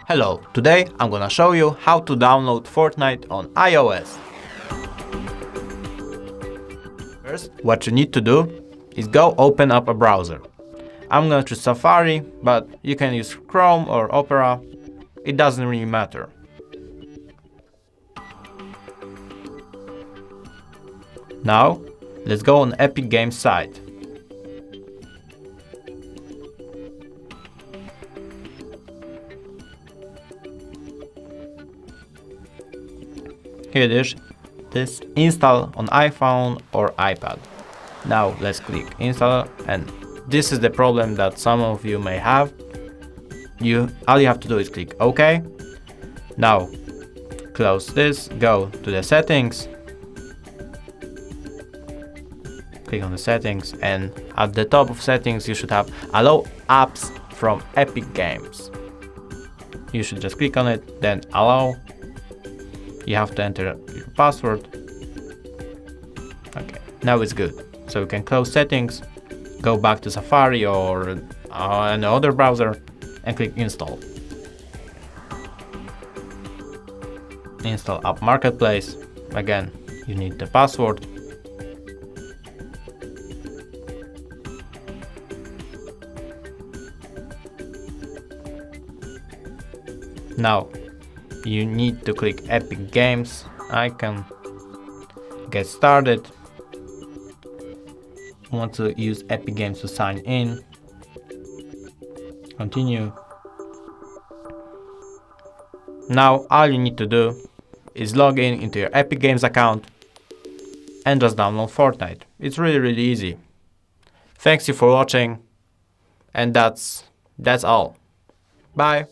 Hello, today I'm gonna show you how to download Fortnite on iOS. First, what you need to do is go open up a browser. I'm gonna choose Safari, but you can use Chrome or Opera. It doesn't really matter. Now, let's go on Epic Games site. Here it is. This install on iPhone or iPad. Now let's click install, and this is the problem that some of you may have. All you have to do is click OK. Now close this, go to the settings, click on the settings, and at the top of settings you should have allow apps from Epic Games. You should just click on it, then allow. You have to enter your password. Okay, now it's good. So you can close settings, go back to Safari or any other browser and click install. Install App Marketplace. Again, you need the password. Now you need to click Epic Games icon. Get started. Want to use Epic Games to sign in. Continue. Now all you need to do is log in into your Epic Games account and just download Fortnite. It's really easy. Thanks you for watching, and that's all. Bye.